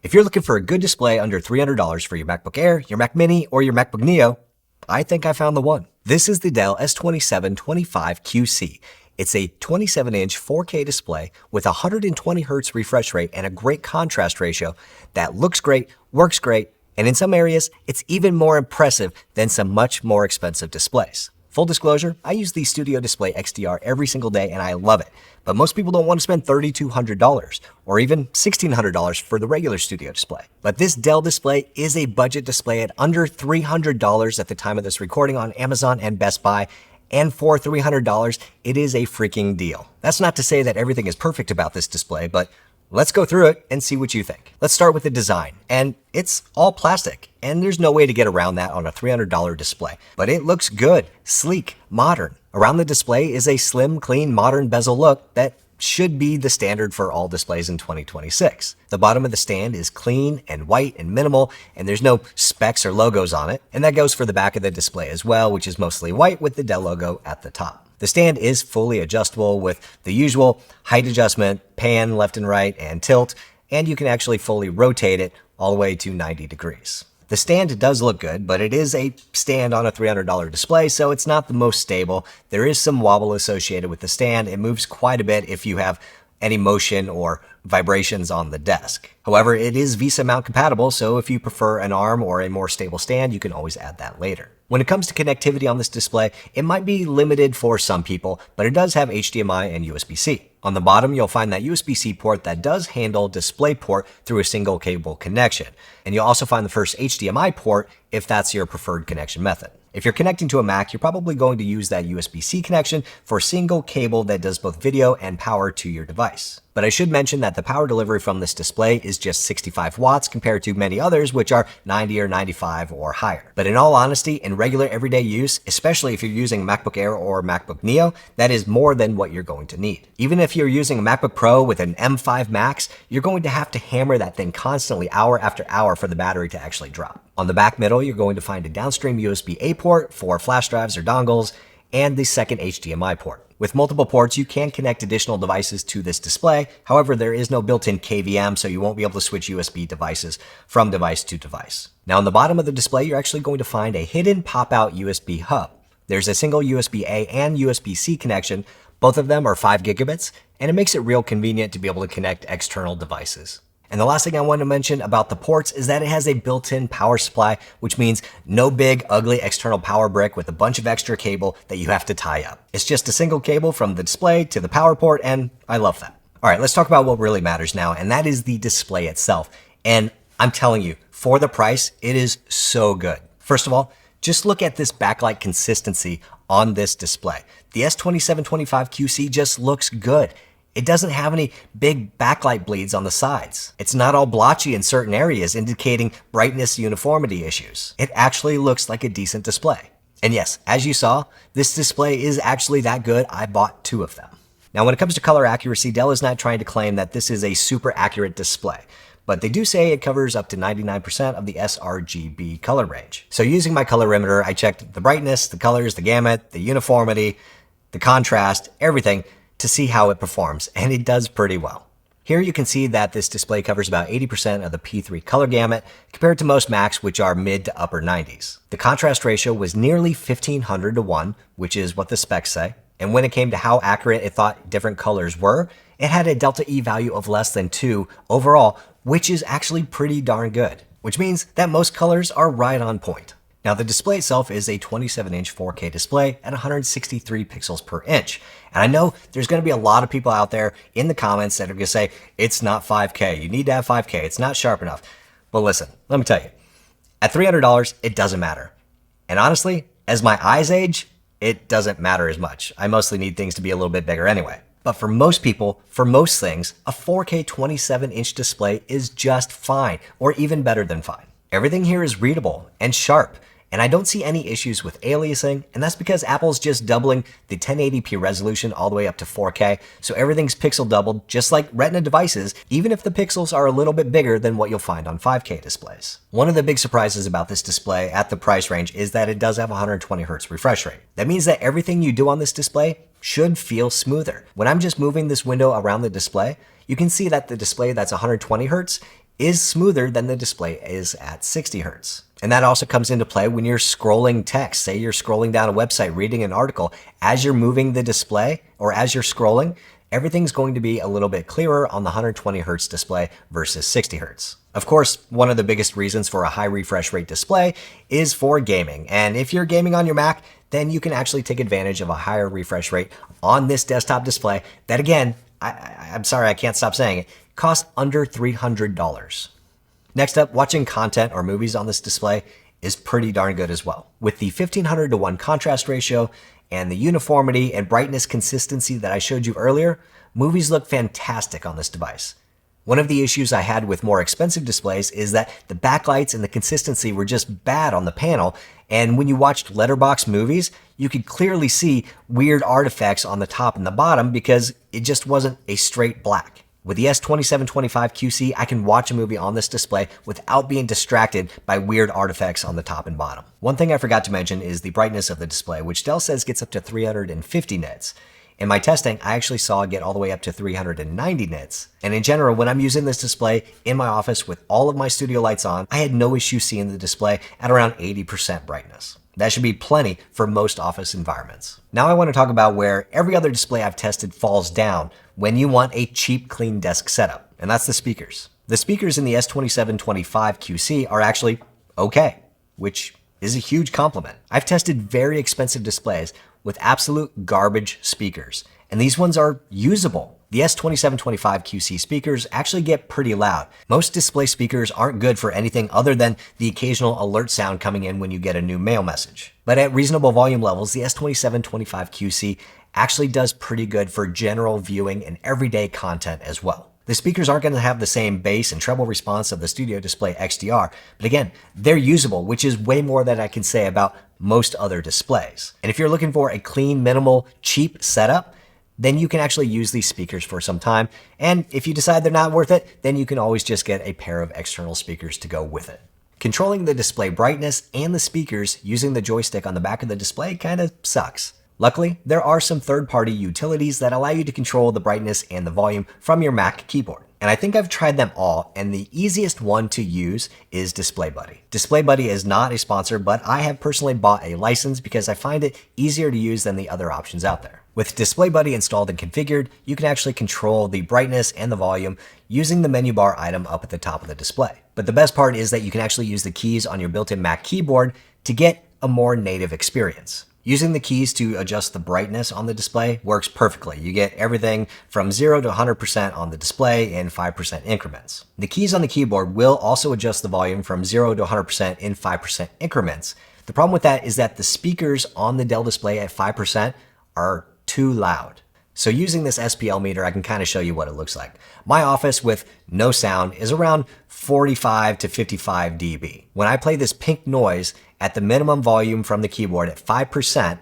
If you're looking for a good display under $300 for your MacBook Air, your Mac Mini, or your MacBook Neo, I think I found the one. This is the Dell S2725QC. It's a 27-inch 4K display with a 120Hz refresh rate and a great contrast ratio that looks great, works great, and in some areas, it's even more impressive than some much more expensive displays. Full disclosure, I use the Studio Display XDR every single day and I love it. But most people don't want to spend $3,200 or even $1,600 for the regular Studio display. But this Dell display is a budget display at under $300 at the time of this recording on Amazon and Best Buy. And for $300, it is a freaking deal. That's not to say that everything is perfect about this display, but let's go through it and see what you think. Let's start with the design. And it's all plastic, and there's no way to get around that on a $300 display. But it looks good, sleek, modern. Around the display is a slim, clean, modern bezel look that should be the standard for all displays in 2026. The bottom of the stand is clean and white and minimal, and there's no specs or logos on it. And that goes for the back of the display as well, which is mostly white with the Dell logo at the top. The stand is fully adjustable with the usual height adjustment, pan left and right, and tilt, and you can actually fully rotate it all the way to 90 degrees. The stand does look good, but it is a stand on a $300 display, so it's not the most stable. There is some wobble associated with the stand. It moves quite a bit if you have any motion or vibrations on the desk. However, it is VESA mount compatible, so if you prefer an arm or a more stable stand, you can always add that later. When it comes to connectivity on this display, it might be limited for some people, but it does have HDMI and USB-C. On the bottom, you'll find that USB-C port that does handle DisplayPort through a single cable connection. And you'll also find the first HDMI port if that's your preferred connection method. If you're connecting to a Mac, you're probably going to use that USB-C connection for a single cable that does both video and power to your device. But I should mention that the power delivery from this display is just 65 watts compared to many others, which are 90 or 95 or higher. But in all honesty, in regular everyday use, especially if you're using a MacBook Air or MacBook Neo, that is more than what you're going to need. Even if you're using a MacBook Pro with an M5 Max, you're going to have to hammer that thing constantly hour after hour for the battery to actually drop. On the back middle, you're going to find a downstream USB-A port for flash drives or dongles, and the second HDMI port. With multiple ports, you can connect additional devices to this display. However, there is no built-in KVM, so you won't be able to switch USB devices from device to device. Now, on the bottom of the display, you're actually going to find a hidden pop-out USB hub. There's a single USB-A and USB-C connection. Both of them are 5 gigabits, and it makes it real convenient to be able to connect external devices. And the last thing I want to mention about the ports is that it has a built-in power supply, which means no big, ugly external power brick with a bunch of extra cable that you have to tie up. It's just a single cable from the display to the power port, and I love that. All right, let's talk about what really matters now, and that is the display itself. And I'm telling you, for the price, it is so good. First of all, just look at this backlight consistency on this display. The S2725QC just looks good. It doesn't have any big backlight bleeds on the sides. It's not all blotchy in certain areas, indicating brightness uniformity issues. It actually looks like a decent display. And yes, as you saw, this display is actually that good. I bought 2 of them. Now, when it comes to color accuracy, Dell is not trying to claim that this is a super accurate display, but they do say it covers up to 99% of the sRGB color range. So using my colorimeter, I checked the brightness, the colors, the gamut, the uniformity, the contrast, everything, to see how it performs, and it does pretty well. Here you can see that this display covers about 80% of the P3 color gamut compared to most Macs, which are mid to upper 90s. The contrast ratio was nearly 1500 to 1, which is what the specs say. And when it came to how accurate it thought different colors were, it had a delta E value of less than 2 overall, which is actually pretty darn good, which means that most colors are right on point. Now, the display itself is a 27-inch 4K display at 163 pixels per inch. And I know there's going to be a lot of people out there in the comments that are going to say, it's not 5K, you need to have 5K, it's not sharp enough. But listen, let me tell you, at $300, it doesn't matter. And honestly, as my eyes age, it doesn't matter as much. I mostly need things to be a little bit bigger anyway. But for most people, for most things, a 4K 27-inch display is just fine, or even better than fine. Everything here is readable and sharp. And I don't see any issues with aliasing, and that's because Apple's just doubling the 1080p resolution all the way up to 4K, so everything's pixel doubled, just like Retina devices, even if the pixels are a little bit bigger than what you'll find on 5K displays. One of the big surprises about this display at the price range is that it does have a 120Hz refresh rate. That means that everything you do on this display should feel smoother. When I'm just moving this window around the display, you can see that the display that's 120 Hz is smoother than the display is at 60 Hz. And that also comes into play when you're scrolling text. Say you're scrolling down a website, reading an article. As you're moving the display or as you're scrolling, everything's going to be a little bit clearer on the 120 Hz display versus 60 Hz. Of course, one of the biggest reasons for a high refresh rate display is for gaming. And if you're gaming on your Mac, then you can actually take advantage of a higher refresh rate on this desktop display that, again, I'm sorry, I can't stop saying it, costs under $300. Next up, watching content or movies on this display is pretty darn good as well. With the 1500:1 contrast ratio and the uniformity and brightness consistency that I showed you earlier, movies look fantastic on this device. One of the issues I had with more expensive displays is that the backlights and the consistency were just bad on the panel, and when you watched letterbox movies, you could clearly see weird artifacts on the top and the bottom because it just wasn't a straight black. With the S2725QC, I can watch a movie on this display without being distracted by weird artifacts on the top and bottom. One thing I forgot to mention is the brightness of the display, which Dell says gets up to 350 nits. In my testing, I actually saw it get all the way up to 390 nits. And in general, when I'm using this display in my office with all of my studio lights on, I had no issue seeing the display at around 80% brightness. That should be plenty for most office environments. Now I want to talk about where every other display I've tested falls down when you want a cheap, clean desk setup, and that's the speakers. The speakers in the S2725QC are actually okay, which is a huge compliment. I've tested very expensive displays with absolute garbage speakers, and these ones are usable. The S2725QC speakers actually get pretty loud. Most display speakers aren't good for anything other than the occasional alert sound coming in when you get a new mail message. But at reasonable volume levels, the S2725QC actually does pretty good for general viewing and everyday content as well. The speakers aren't going to have the same bass and treble response of the Studio Display XDR, but again, they're usable, which is way more than I can say about most other displays. And if you're looking for a clean, minimal, cheap setup, then you can actually use these speakers for some time. And if you decide they're not worth it, then you can always just get a pair of external speakers to go with it. Controlling the display brightness and the speakers using the joystick on the back of the display kind of sucks. Luckily, there are some third-party utilities that allow you to control the brightness and the volume from your Mac keyboard. And I think I've tried them all, and the easiest one to use is DisplayBuddy. DisplayBuddy is not a sponsor, but I have personally bought a license because I find it easier to use than the other options out there. With DisplayBuddy installed and configured, you can actually control the brightness and the volume using the menu bar item up at the top of the display. But the best part is that you can actually use the keys on your built-in Mac keyboard to get a more native experience. Using the keys to adjust the brightness on the display works perfectly. You get everything from 0 to 100% on the display in 5% increments. The keys on the keyboard will also adjust the volume from 0 to 100% in 5% increments. The problem with that is that the speakers on the Dell display at 5% are too loud. So using this SPL meter, I can kind of show you what it looks like. My office with no sound is around 45 to 55 dB. When I play this pink noise at the minimum volume from the keyboard at 5%,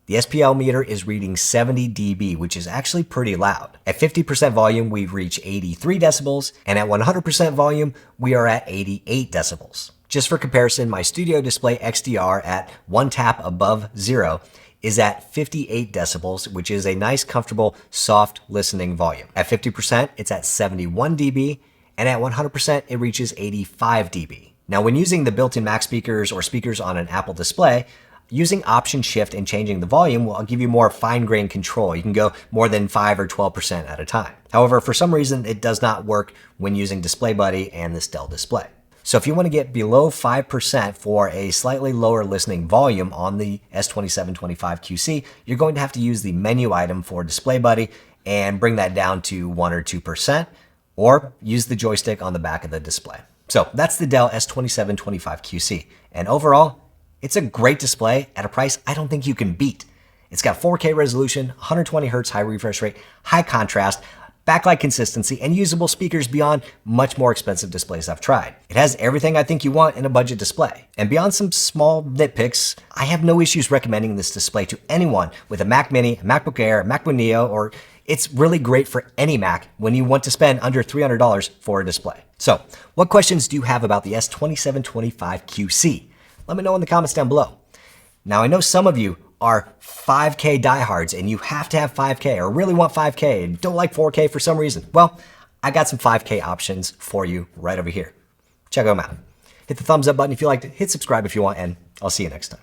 the SPL meter is reading 70 dB, which is actually pretty loud. At 50% volume, we reach 83 decibels, and at 100% volume, we are at 88 decibels. Just for comparison, my Studio Display XDR at one tap above 0 is at 58 decibels, which is a nice, comfortable, soft listening volume. At 50%, it's at 71 dB, and at 100%, it reaches 85 dB. Now, when using the built-in Mac speakers or speakers on an Apple display, using Option Shift and changing the volume will give you more fine-grained control. You can go more than 5 or 12% at a time. However, for some reason, it does not work when using DisplayBuddy and this Dell display. So if you want to get below 5% for a slightly lower listening volume on the S2725QC, you're going to have to use the menu item for DisplayBuddy and bring that down to 1 or 2%, or use the joystick on the back of the display. So that's the Dell S2725QC. And overall, it's a great display at a price I don't think you can beat. It's got 4K resolution, 120 Hz high refresh rate, high contrast, backlight consistency, and usable speakers beyond much more expensive displays I've tried. It has everything I think you want in a budget display. And beyond some small nitpicks, I have no issues recommending this display to anyone with a Mac Mini, a MacBook Air, a MacBook Neo, or it's really great for any Mac when you want to spend under $300 for a display. So, what questions do you have about the S2725QC? Let me know in the comments down below. Now, I know some of you are 5K diehards and you have to have 5K or really want 5K and don't like 4K for some reason. Well, I got some 5K options for you right over here. Check them out. Hit the thumbs up button if you liked it, hit subscribe if you want, and I'll see you next time.